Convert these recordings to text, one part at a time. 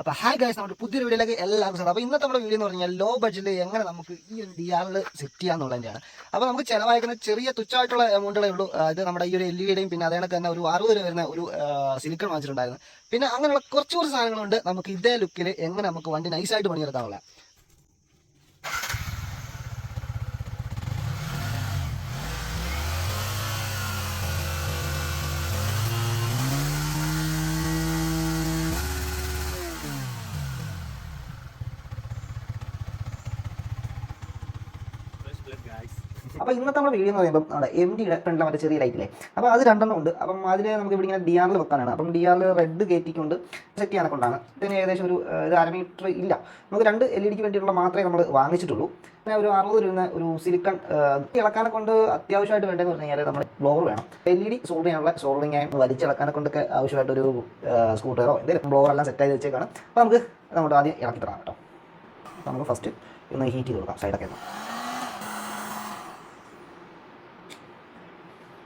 അപ്പോൾ hi guys, നമ്മുടെ പുതിയൊരു വീഡിയോയിലേക്ക് എല്ലാവർക്കും സ്വാഗതം. അപ്പോൾ ഇന്നത്തെ നമ്മുടെ വീഡിയോ എന്ന് പറഞ്ഞാൽ ലോ ബഡ്ജറ്റിൽ എങ്ങനെ നമുക്ക് ഈ ഒരു DRL സെറ്റ് ചെയ്യാന്നുള്ളതിൻ്റെയാണ്. അപ്പോൾ നമുക്ക് ചിലവായിരിക്കുന്ന ചെറിയ തുച്ഛമായിട്ടുള്ള എമൗണ്ടുകളേ ഉള്ളൂ. ഇത് നമ്മുടെ ഈ ഒരു LED പിന്നെ അതേ കണക്ക് തന്നെ ഒരു 60 രൂപ വരുന്ന ഒരു സിലിക്കൺ വാങ്ങിച്ചിട്ടുണ്ടായിരുന്നു. പിന്നെ അങ്ങനെയുള്ള കുറച്ച് സാധനങ്ങളുണ്ട് നമുക്ക് ഇതേ ലുക്കിൽ എങ്ങനെ നമുക്ക് വണ്ടി നൈസായിട്ട് പണിയെടുക്കാനുള്ള. അപ്പോൾ ഇന്നത്തെ നമ്മുടെ വീഡിയോ എന്ന് പറയുമ്പോൾ നമ്മുടെ MT-യുടെ ഫ്രണ്ടിലെ മറ്റേ ചെറിയ ലൈറ്റില്ലേ, അപ്പോൾ അത് രണ്ടെണ്ണം ഉണ്ട്. അപ്പം അതിൽ നമുക്ക് ഇവിടെ ഇങ്ങനെ DRL വെക്കാനാണ്. അപ്പം DRL റെഡ് കയറ്റിക്കൊണ്ട് സെറ്റ് ചെയ്യാനെ കൊണ്ടാണ്. ഇതിന് ഏകദേശം ഒരു 1/2 മീറ്റർ ഇല്ല, നമുക്ക് 2 LED വേണ്ടിയിട്ടുള്ള മാത്രമേ നമ്മൾ വാങ്ങിച്ചിട്ടുള്ളൂ. പിന്നെ ഒരു 60 രൂപ ഒരു സിലിക്കൺ ഇളക്കാനെ കൊണ്ട് അത്യാവശ്യമായിട്ട് വേണ്ടതെന്ന് പറഞ്ഞു കഴിഞ്ഞാൽ നമ്മൾ ബ്ലോവർ വേണം. LED സോൾവ് ചെയ്യാനുള്ള സോൾവിങ് ആയി വലിച്ചിളക്കാനെ കൊണ്ടൊക്കെ ആവശ്യമായിട്ടൊരു സ്കൂട്ടറോ എന്തെങ്കിലും ബ്ലോവർ എല്ലാം സെറ്റ് ആയി വെച്ചേക്കാണ്. അപ്പോൾ നമുക്ക് നമ്മുടെ ആദ്യം ഇളക്കി തരാം കേട്ടോ. നമുക്ക് ഫസ്റ്റ് ഒന്ന് ഹീറ്റ് ചെയ്ത് കൊടുക്കാം സൈഡൊക്കെ ഒന്ന്.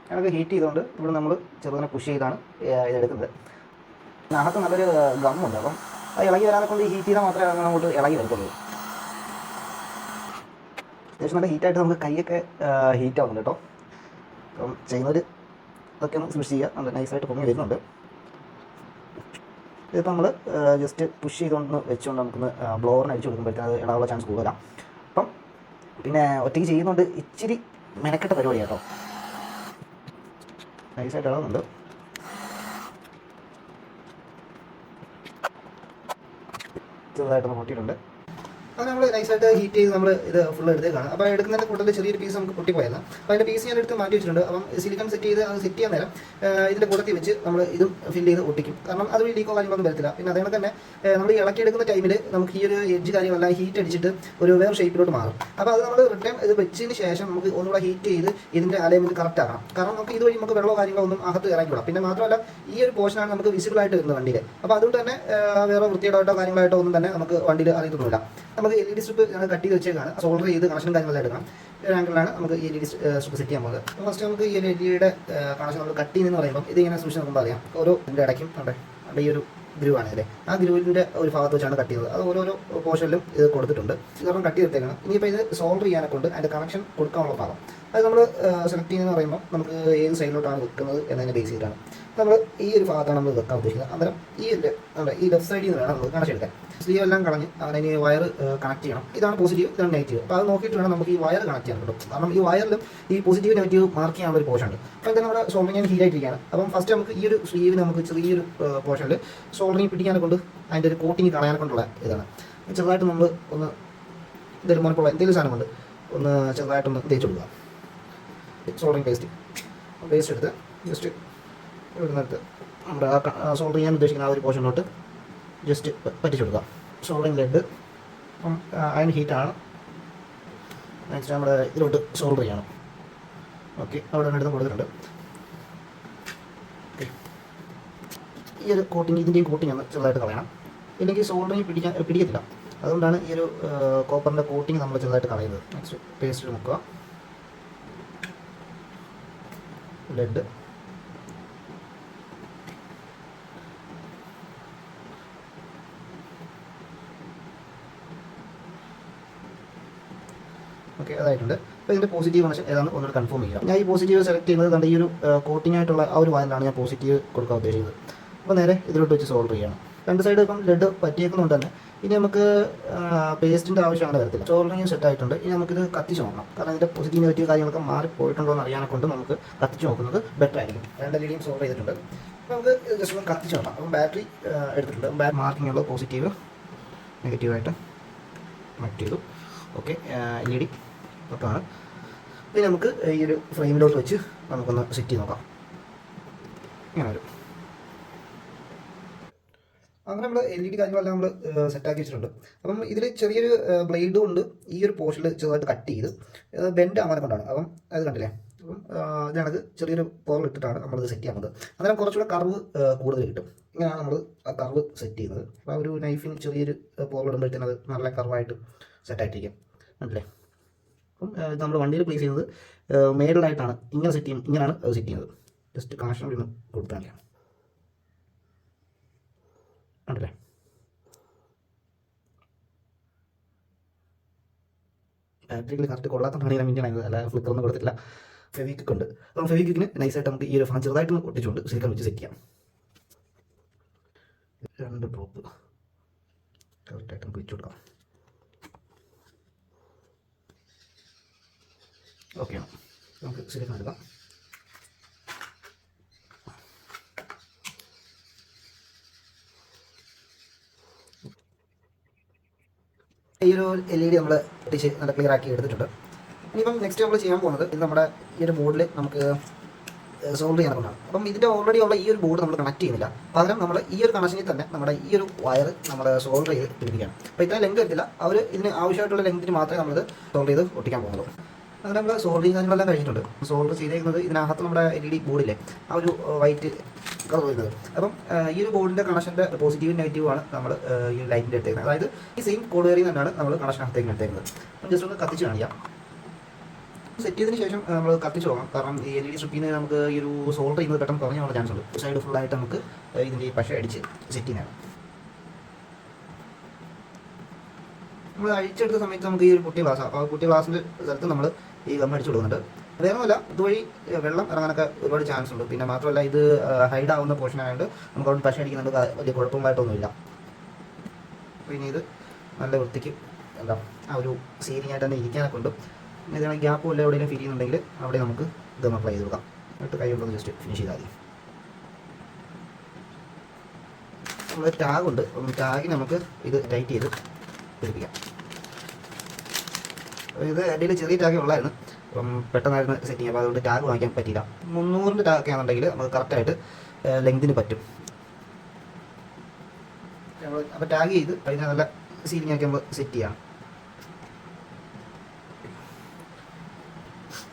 ഞങ്ങൾക്ക് ഹീറ്റ് ചെയ്തുകൊണ്ട് ഇവിടെ നമ്മൾ ചെറുതിനെ പുഷ് ചെയ്താണ് ഇതെടുക്കുന്നത്. അകത്ത് നല്ലൊരു ഗമ്മുണ്ട്, അപ്പം അത് ഇളകി വരാനെ കൊണ്ട് ഈ ഹീറ്റ് ചെയ്താൽ മാത്രമേ അങ്ങോട്ട് ഇളകി വരത്തുള്ളൂ. അത്യാവശ്യം നല്ല ഹീറ്റായിട്ട് നമുക്ക് കൈയൊക്കെ ഹീറ്റ് ആവുന്നുണ്ട് കേട്ടോ. അപ്പം ചെയ്യുന്നവർ ഇതൊക്കെ ഒന്ന് സൂക്ഷിച്ച് ചെയ്യുക. നല്ല നൈസായിട്ട് പൊങ്ങി വരുന്നുണ്ട്. ഇതിപ്പോൾ നമ്മൾ ജസ്റ്റ് പുഷ് ചെയ്തുകൊണ്ട് വെച്ചുകൊണ്ട് നമുക്കൊന്ന് ബ്ലോവറിന് അടിച്ചു കൊടുക്കുമ്പോഴത്തേക്ക് അത് ഇടാനുള്ള ചാൻസ് കൂടുതലാണ്. അപ്പം പിന്നെ ഒറ്റയ്ക്ക് ചെയ്യുന്നതുകൊണ്ട് ഇച്ചിരി മെനക്കെട്ട പരിപാടി കേട്ടോ. നൈസായിട്ട് ഇളകുന്നുണ്ട്. ചെറുതായിട്ടൊന്ന് പൊട്ടിയിട്ടുണ്ട്. അത് നമ്മൾ നൈസായിട്ട് ഹീറ്റ് ചെയ്ത് നമ്മൾ ഇത് ഫുള്ള് എടുത്തേക്കാണ്. അപ്പോൾ എടുക്കുന്നതിൻ്റെ കൂട്ടത്തിൽ ചെറിയൊരു പീസ് നമുക്ക് പൊട്ടിപ്പോയതാണ്. അപ്പോൾ അതിൻ്റെ പീസ് ഞാൻ എടുത്ത് മാറ്റി വെച്ചിട്ടുണ്ട്. അപ്പം സിലിക്കൺ സെറ്റ് ചെയ്ത് അത് സെറ്റ് ചെയ്യാൻ നേരം ഇതിൻ്റെ കൂട്ടത്തിൽ വെച്ച് നമ്മൾ ഇതും ഫില്ല് ചെയ്ത് ഒട്ടിക്കും. കാരണം അത് ലീക്കോ കാര്യങ്ങളൊന്നും വരത്തില്ല. പിന്നെ അതേപോലെ തന്നെ നമ്മൾ ഇളക്കിയെടുക്കുന്ന ടൈമിൽ നമുക്ക് ഈ ഒരു എഡ്ജ് കാര്യങ്ങളെല്ലാം ഹീറ്റ് അടിച്ചിട്ട് ഒരു വേറെ ഷേപ്പിലോട്ട് മാറും. അപ്പോൾ അത് നമ്മൾ റിട്ടേൺ ഇത് വെച്ചതിന് ശേഷം നമുക്ക് ഒന്നുകൂടെ ഹീറ്റ് ചെയ്ത് ഇതിൻ്റെ അലൈൻമെൻറ്റ് കറക്റ്റ് ആക്കണം. കാരണം നമുക്ക് ഇതുവഴി നമുക്ക് വെള്ളമോ കാര്യങ്ങളോ ഒന്നും അകത്ത് ഇറങ്ങിവിടാം. പിന്നെ മാത്രമല്ല ഈ ഒരു പോർഷനാണ് നമുക്ക് വിസിബിൾ ആയിട്ട് വരുന്നത് വണ്ടിയിൽ. അപ്പോൾ അതുകൊണ്ട് തന്നെ വേറെ വൃത്തിയേടായിട്ടോ കാര്യങ്ങളായിട്ടോ ഒന്നും തന്നെ നമുക്ക് വണ്ടിയിൽ അറിയത്തൊന്നുമില്ല. നമുക്ക് LED സ്ട്രിപ്പ് ഞങ്ങൾ കട്ട് ചെയ്ത് വെച്ചേക്കാണ്. സോൾഡർ ചെയ്ത് കണക്ഷനും കാര്യങ്ങളെല്ലാം എടുക്കണം. ഒരു ആംഗിളിലാണ് നമുക്ക് ഈ LED സ്ട്രിപ്പ് സെറ്റ് ചെയ്യാൻ പോകുന്നത്. ഫസ്റ്റ് നമുക്ക് ഈ LEDയുടെ കണക്ഷൻ നമ്മൾ കട്ട് ചെയ്യുന്നതെന്ന് പറയുമ്പോൾ ഇതിങ്ങനെ സൂക്ഷിച്ച് നോക്കുമ്പോൾ അറിയാം. ഓരോ ഇതിൻ്റെ ഇടയ്ക്കും അവിടെ ഈ ഒരു ഗ്രൂവാണ് അല്ലേ, ആ ഗ്രൂവിൻ്റെ ഒരു ഭാഗത്ത് വെച്ചാണ് കട്ട് ചെയ്തത്. അത് ഓരോരോ പോർഷനിലും ഇത് കൊടുത്തിട്ടുണ്ട്. ഇതൊന്നും കട്ട് ചെയ്തിട്ടേക്കണം. ഇനിയിപ്പോൾ ഇത് സോൾഡർ ചെയ്യാനെ കൊണ്ട് അതിൻ്റെ കണക്ഷൻ കൊടുക്കാനുള്ള ഭാഗം അത് നമ്മൾ സെലക്ട് ചെയ്യുന്നതെന്ന് പറയുമ്പോൾ നമുക്ക് ഏത് സൈഡിലോട്ടാണ് വെക്കുന്നത് എന്നതിനെ ബേസ് ചെയ്തിട്ടാണ് നമ്മൾ ഈ ഒരു ഭാഗത്താണ് നമ്മൾ വെക്കാൻ ഉദ്ദേശിക്കുന്നത്. അന്നേരം ഈ ലെഫ്റ്റ് സൈഡിൽ നിന്ന് വേണം നമുക്ക് കണക്ഷൻ എടുക്കാൻ. സ്ലീവ് എല്ലാം കളഞ്ഞ് അതിന് വയർ കണക്ട് ചെയ്യണം. ഇതാണ് പോസിറ്റീവ്, ഇതാണ് നെഗറ്റീവ്. അപ്പോൾ അത് നോക്കിയിട്ട് വേണം നമുക്ക് ഈ വയർ കണക്ട് ചെയ്യാൻ കേട്ടോ. കാരണം ഈ വയറിലും ഈ പോസിറ്റീവ് നെഗറ്റീവ് മാർക്ക് ചെയ്യാനുള്ള ഒരു പോർഷൻ ഉണ്ട്. അപ്പോൾ എന്തായാലും നമ്മുടെ സോൾഡറിങ് ഹീറ്റായിട്ടിരിക്കുകയാണ്. അപ്പം ഫസ്റ്റ് നമുക്ക് ഈ ഒരു സ്ലീവിന് നമുക്ക് ചെറിയൊരു പോർഷനിൽ സോൾഡറിങ് പിടിക്കാനെ കൊണ്ട് അതിൻ്റെ ഒരു കോട്ടിങ് കളയാനെ കൊണ്ടുള്ള ഇതാണ്. ചെറുതായിട്ട് നമ്മൾ ഒന്ന് എന്തെങ്കിലും മുനപ്പുള്ള എന്തെങ്കിലും സാധനം കൊണ്ട് ഒന്ന് ചെറുതായിട്ടൊന്ന് തേച്ച് കൊടുക്കുക. സോൾഡറിങ് പേസ്റ്റ് എടുത്ത് ജസ്റ്റ് ഇവിടുന്നെടുത്ത് നമ്മുടെ ആ സോൾഡർ ചെയ്യാൻ ഉദ്ദേശിക്കുന്ന ആ ഒരു പോർഷനിലോട്ട് ജസ്റ്റ് പറ്റിച്ചു കൊടുക്കാം. സോൾഡറിങ് ലെഡ് അപ്പം അയൺ ഹീറ്റാണ്. നെക്സ്റ്റ് നമ്മുടെ ഇതിലോട്ട് സോൾഡർ ചെയ്യണം. ഓക്കെ, അവിടെ എടുത്ത് കൊടുത്തിട്ടുണ്ട്. ഓക്കെ, ഈ ഒരു കോട്ടിങ് ഇതിൻ്റെയും കോട്ടിങ് ഒന്ന് ചെറുതായിട്ട് കളയണം. ഇല്ലെങ്കിൽ സോൾഡറിങ് പിടിക്കത്തില്ല. അതുകൊണ്ടാണ് ഈ ഒരു കോപ്പറിൻ്റെ കോട്ടിങ് നമ്മൾ ചെറുതായിട്ട് കളയുന്നത്. നെക്സ്റ്റ് പേസ്റ്റ് മുക്കുക. ലെഡ് ഓക്കെ, അതായിട്ടുണ്ട്. അപ്പോൾ ഇതിൻ്റെ പോസിറ്റീവ് കണക്ഷൻ ഏതാണ് ഒന്നുകൂടെ കൺഫേം ചെയ്യുക. ഞാൻ ഈ പോസിറ്റീവ് സെലക്ട് ചെയ്യുന്നത് കണ്ട് ഈ ഒരു കോട്ടിംഗ് ആയിട്ടുള്ള ആ ഒരു വാതിലാണ് ഞാൻ പോസിറ്റീവ് കൊടുക്കാൻ ഉദ്ദേശിക്കുന്നത്. അപ്പോൾ നേരെ ഇതിലോട്ട് വെച്ച് സോൾഡർ ചെയ്യണം. രണ്ട് സൈഡ് ഇപ്പം ലെഡ് പറ്റിയേക്കുന്നതുകൊണ്ട് തന്നെ ഇനി നമുക്ക് പേസ്റ്റിൻ്റെ ആവശ്യമാണ് വരത്തില്ല. സോൾഡറിങ് സെറ്റ് ആയിട്ടുണ്ട്. ഇനി നമുക്കിത് കത്തിച്ച് നോക്കണം. കാരണം ഇതിൻ്റെ പോസിറ്റീവ് നെഗറ്റീവ് കാര്യങ്ങളൊക്കെ മാറിപ്പോയിട്ടുണ്ടോ എന്ന് അറിയാനെ കൊണ്ട് നമുക്ക് കത്തിച്ച് നോക്കുന്നത് ബെറ്റർ ആയിരിക്കും. രണ്ട് LEDയും സോൾവ് ചെയ്തിട്ടുണ്ട്. അപ്പോൾ നമുക്ക് ജസ്റ്റ് ഒന്ന് കത്തിച്ച് നോക്കാം. അപ്പം ബാറ്ററി എടുത്തിട്ടുണ്ട്. മാർക്കിംഗ് ഉള്ള പോസിറ്റീവ് നെഗറ്റീവായിട്ട് കണക്ട് ചെയ്തു. ഓക്കെ, LED തൊട്ടാണ്. പിന്നെ നമുക്ക് ഈ ഒരു ഫ്രെയിമിലോട്ട് വെച്ച് നമുക്കൊന്ന് സെറ്റ് ചെയ്ത് നോക്കാം. ഇങ്ങനെ വരും. അങ്ങനെ നമ്മൾ LED കാര്യങ്ങളെല്ലാം നമ്മൾ സെറ്റാക്കി വെച്ചിട്ടുണ്ട്. അപ്പം ഇതിൽ ചെറിയൊരു ബ്ലേഡും ഉണ്ട്. ഈ ഒരു പോർഷനിൽ ചെറുതായിട്ട് കട്ട് ചെയ്ത് ബെൻഡ് ആവാനെ കൊണ്ടാണ്. അപ്പം അത് കണ്ടില്ലേ. അപ്പം ഇതിനകത്ത് ചെറിയൊരു പോറൽ ഇട്ടിട്ടാണ് നമ്മളിത് സെറ്റ് ചെയ്യുന്നത്. അന്നേരം കുറച്ചുകൂടെ കർവ് കൂടുതൽ കിട്ടും. ഇങ്ങനെയാണ് നമ്മൾ ആ കർവ് സെറ്റ് ചെയ്യുന്നത്. അപ്പോൾ ആ ഒരു നൈഫിന് ചെറിയൊരു പോറൽ ഇടുമ്പോഴത്തേനും അത് നല്ല കർവായിട്ട് സെറ്റായിട്ടിരിക്കും. അല്ലേ. അപ്പം ഇത് നമ്മൾ വണ്ടിയിൽ പ്ലേസ് ചെയ്യുന്നത് മേളിലായിട്ടാണ്. ഇങ്ങനെ സെറ്റ് ചെയ്യും. ഇങ്ങനെയാണ് സെറ്റ് ചെയ്യുന്നത്. ജസ്റ്റ് കണക്ഷൻ ഒന്ന് കൊടുത്താൽ ഉണ്ടല്ലേ. ബാറ്ററികൾ കറക്റ്റ് കൊള്ളാത്തതാണ് ഞാൻ മിനിറ്റ് ആയത്, അല്ല ഫ്ലിക്കറൊന്നും കൊടുത്തില്ല. ഫെവിക്വിക്ക് ഉണ്ട്. അപ്പം ഫെവിക്വിക്കിന് നൈസായിട്ട് നമുക്ക് ഈ ഒരു ഫാൻ ചെറുതായിട്ടൊന്ന് ഒട്ടിച്ചുകൊണ്ട് സിലിക്കൺ വെച്ച് സെറ്റ് ചെയ്യാം. 2 ഡ്രോപ്പ് കറക്റ്റായിട്ട് നമുക്ക് വെച്ച് കൊടുക്കാം. ഓക്കെ, നമുക്ക് സിലിക്കൺ എടുക്കാം. ഈ ഒരു LED നമ്മൾ ഒട്ടിച്ച് നല്ല ക്ലിയർ ആക്കി എടുത്തിട്ടുണ്ട്. ഇനിയിപ്പം നെക്സ്റ്റ് നമ്മൾ ചെയ്യാൻ പോകുന്നത് ഇത് നമ്മുടെ ഈ ഒരു ബോർഡിൽ നമുക്ക് സോൾവ് ചെയ്യാൻ കൊണ്ടാണ്. അപ്പം ഇതിൻ്റെ ഓൾറെഡി ഉള്ള ഈ ഒരു ബോർഡ് നമ്മൾ കണക്ട് ചെയ്യുന്നില്ല, പകരം നമ്മൾ ഈ ഒരു കണക്ഷനിൽ തന്നെ നമ്മുടെ ഈ ഒരു വയർ നമ്മൾ സോൾവ് ചെയ്ത് പിടിപ്പിക്കുകയാണ്. അപ്പോൾ ഇത്ര ലെങ്ത് എടുത്തില്ല, അവർ ഇതിന് ആവശ്യമായിട്ടുള്ള ലെങ്തിന് മാത്രമേ നമ്മളിത് സോൾവ് ചെയ്ത് ഒട്ടിക്കാൻ പോകുന്നുള്ളൂ. അങ്ങനെ നമ്മൾ സോൾവിങ് കാര്യങ്ങളെല്ലാം കഴിഞ്ഞിട്ടുണ്ട്. സോൾവ് ചെയ്തേക്കുന്നത് ഇതിനകത്ത് നമ്മുടെ LED ബോർഡിലെ ആ ഒരു വൈറ്റ് കളർ വരുന്നത്. അപ്പം ഈ ഒരു ബോർഡിൻ്റെ കണക്ഷൻ്റെ പോസിറ്റീവും നെഗറ്റീവുമാണ് നമ്മൾ ഈ ലൈറ്റിൻ്റെ എടുത്തേക്കുന്നത്. അതായത് ഈ സെയിം കോഡ് വേരിയിൽ തന്നെയാണ് നമ്മൾ കണക്ഷനകത്തേക്ക് എടുത്തേക്കുന്നത്. അപ്പം ജസ്റ്റ് ഒന്ന് കത്തിച്ച് കാണിക്കാം. സെറ്റ് ചെയ്തതിന് ശേഷം നമ്മൾ കത്തിച്ച് പോകാം, കാരണം ഈ LED സ്ട്രിപ്പിൽ നിന്ന് നമുക്ക് ഈ ഒരു സോൾവ് ചെയ്യുന്നത് പെട്ടെന്ന് കുറഞ്ഞ പോകാൻ ചാൻസ് ഉണ്ട്. സൈഡ് ഫുള്ളായിട്ട് നമുക്ക് ഇതിൻ്റെ ഈ പശ അടിച്ച് സെറ്റ് ചെയ്യാനാണ്. നമ്മൾ അഴിച്ചെടുത്ത സമയത്ത് നമുക്ക് ഈ ഒരു കുട്ടി ഗ്ലാസ്, അപ്പോൾ കുട്ടി ഗ്ലാസിൻ്റെ സ്ഥലത്ത് നമ്മൾ ഈ ഗം അടിച്ചു കൊടുക്കുന്നുണ്ട്. വേറൊന്നുമല്ല, ഇതുവഴി വെള്ളം ഇറങ്ങാനൊക്കെ ഒരുപാട് ചാൻസ് ഉണ്ട്. പിന്നെ മാത്രമല്ല ഇത് ഹൈഡ് ആവുന്ന പോർഷൻ ആയതുകൊണ്ട് നമുക്ക് അവിടെ പശ അടിക്കുന്നുണ്ട്, വലിയ കുഴപ്പമായിട്ടൊന്നുമില്ല. പിന്നെ ഇത് നല്ല വൃത്തിക്ക് എന്താ ആ ഒരു സീലിംഗ് ആയിട്ട് തന്നെ ഇരിക്കാനൊക്കെ ഉണ്ട്. പിന്നെ ഇതാണ് ഗ്യാപ്പ് വല്ല എവിടെയെങ്കിലും ഫീൽ ചെയ്യുന്നുണ്ടെങ്കിൽ അവിടെ നമുക്ക് ഗം അപ്ലൈ ചെയ്ത് കൊടുക്കാം. എന്നിട്ട് കൈ കൊണ്ടൊന്ന് ജസ്റ്റ് ഫിനിഷ് ചെയ്താൽ മതി. നമ്മൾ ടാഗുണ്ട്, ടാഗിന് നമുക്ക് ഇത് ടൈറ്റ് ചെയ്ത് പിടിപ്പിക്കാം. ഇത് എൻ്റെ ചെറിയ ടാഗേ ഉള്ളായിരുന്നു, അപ്പം പെട്ടെന്നായിരുന്നു സെറ്റ് ചെയ്യാം. അപ്പോൾ അതുകൊണ്ട് ടാഗ് വാങ്ങിക്കാൻ പറ്റിയില്ല. 300-ൻ്റെ ടാഗൊക്കെ ആണെന്നുണ്ടെങ്കിൽ നമുക്ക് കറക്റ്റായിട്ട് ലെങ്തിന് പറ്റും. അപ്പോൾ ടാഗ് ചെയ്ത് അതിനെ നല്ല സീലിംഗ് ആക്കി നമ്മൾ സെറ്റ് ചെയ്യാം.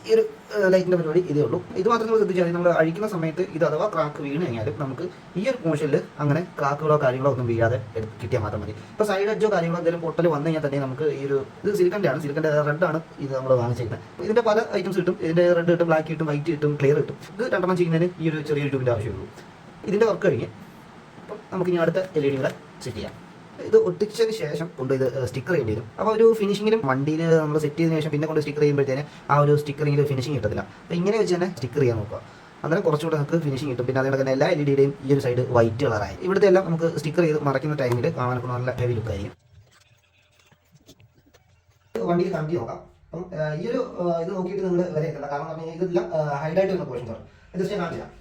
ഈ ഒരു ലൈറ്റിൻ്റെ പരിപാടി ഇതേ ഉള്ളൂ. ഇത് മാത്രം നമ്മൾ ശ്രദ്ധിച്ചാൽ നമ്മൾ അഴിക്കുന്ന സമയത്ത് ഇത് അഥവാ ക്രാക്ക് വീണ് കഴിഞ്ഞാലും നമുക്ക് ഈ ഒരു പോർഷനിൽ അങ്ങനെ ക്രാക്കുകളോ കാര്യങ്ങളോ ഒന്നും വീഴാതെ കിട്ടിയാൽ മാത്രം മതി. ഇപ്പോൾ സൈഡ് എഡ്ജോ കാര്യങ്ങളോ എന്തെങ്കിലും പൊട്ടൽ വന്നു കഴിഞ്ഞാൽ തന്നെ നമുക്ക് ഈ ഒരു ഇത് സിലിക്കൻ്റെ ആണ്, സിലിക്കൻ്റെ റെഡാണ് ഇത് നമ്മൾ വാങ്ങിച്ചിരിക്കുന്നത്. ഇതിൻ്റെ പല ഐറ്റംസ് കിട്ടും. ഇതിൻ്റെ റെഡ് കിട്ടും, ബ്ലാക്ക് കിട്ടും, വൈറ്റ് കിട്ടും, ക്ലിയർ കിട്ടും. ഇത് 2 ചെയ്യുന്നതിന് ഈ ഒരു ചെറിയൊരു ട്യൂബിൻ്റെ ആവശ്യമുള്ളൂ. ഇതിൻ്റെ വർക്ക് കഴിഞ്ഞ് അപ്പം നമുക്കിനി അടുത്ത LED സെറ്റ് ചെയ്യാം. ഇത് ഒട്ടിച്ചതിന് ശേഷം കൊണ്ട് ഇത് സ്റ്റിക്കർ ചെയ്യേണ്ടി വരും. അപ്പോൾ ഒരു ഫിനിഷിങ്ങിലും വണ്ടിയിൽ നമ്മൾ സെറ്റ് ചെയ്തതിന് ശേഷം പിന്നെ കൊണ്ട് സ്റ്റിക്കർ ചെയ്യുമ്പോഴത്തേന് ആ ഒരു സ്റ്റിക്കറിങ്ങിൽ ഫിനിഷിങ് കിട്ടത്തില്ല. അപ്പോൾ ഇങ്ങനെ വെച്ച് തന്നെ സ്റ്റിക്കർ ചെയ്യാൻ നോക്കുക, അന്നേരം കുറച്ചുകൂടെ നമുക്ക് ഫിനിഷിങ് കിട്ടും. പിന്നെ അതുകൊണ്ട് തന്നെ എല്ലാ LEDയുടെയും ഈ ഒരു സൈഡ് വൈറ്റ് കളറായി. ഇവിടുത്തെ എല്ലാം നമുക്ക് സ്റ്റിക്കർ ചെയ്ത് മറയ്ക്കുന്ന ടൈമിൽ കാണാനൊക്കെ നല്ല ഹെവി ലുക്കായിരിക്കും. വണ്ടിയിൽ കണ്ടി നോക്കാം. അപ്പം ഈ ഒരു ഇത് നോക്കിയിട്ട് നിങ്ങൾ വരെ എത്തണ്ട, കാരണം എന്ന് പറഞ്ഞാൽ ഇതെല്ലാം ഹൈഡായിട്ട് വരുന്ന പോർഷൻസാണ്. ജസ്റ്റ് ഞാൻ കാണിച്ചു തരാം.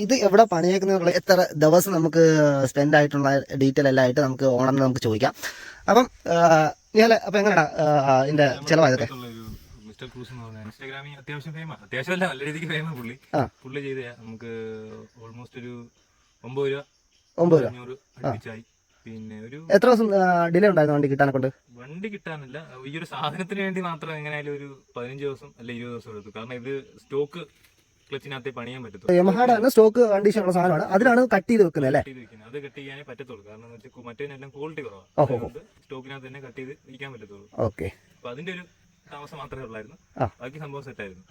ഇത് എവിടെ പണിയേക്കുന്നുള്ള എത്ര ദിവസം നമുക്ക് സ്പെൻഡ് ആയിട്ടുള്ള ഡീറ്റെയിൽ എല്ലാം ആയിട്ട് നമുക്ക് ഓണറിന് നമുക്ക് ചോദിക്കാം. അപ്പം ഞാൻ അപ്പം എങ്ങനെയാ ഇതിന്റെ ചിലവായതൊക്കെ? മിസ്റ്റർ ക്രൂസ് എന്ന് പറഞ്ഞാൽ ഇൻസ്റ്റാഗ്രാമിൽ അത്യാവശ്യം ഫേമസ്, അത്യാവശ്യമല്ല നല്ല രീതിക്ക് ഫേമസ് പുള്ളി ചെയ്ത നമുക്ക് ഓൾമോസ്റ്റ് ഒരു 9 രൂപ അടുപ്പിച്ചായി. പിന്നെ ഒരു എത്ര ദിവസം ഡിലേ ഉണ്ടായിരുന്നു വണ്ടി കിട്ടാനെ കൊണ്ട്? വണ്ടി കിട്ടാനില്ല, ഈ ഒരു സാധനത്തിന് വേണ്ടി മാത്രം എങ്ങനെയായാലും ഒരു 15 ദിവസം അല്ല 20 ദിവസം എടുത്തു. കാരണം ഇത് സ്റ്റോക്ക് ക്ലച്ചിനകത്ത് പണിയാൻ പറ്റത്തുള്ളൂ. യമഹയുടെ സ്റ്റോക്ക് കണ്ടീഷൻ ഉള്ള സാധനമാണ്, അതിനാണ് കട്ട് ചെയ്ത് വെക്കുന്നത് അല്ലേ? അത് കട്ട് ചെയ്യാനേ പറ്റത്തുള്ളൂ, കാരണം മറ്റേതിനെല്ലാം ക്വാളിറ്റി കുറവാണ്. സ്റ്റോക്കിനകത്ത് തന്നെ കട്ട് ചെയ്ത് വിൽക്കാൻ പറ്റത്തുള്ളൂ. ഓക്കെ, അപ്പൊ അതിന്റെ ഒരു താമസം മാത്രമേ ഉള്ളായിരുന്നു, ബാക്കി സംഭവം സെറ്റ് ആയിരുന്നു.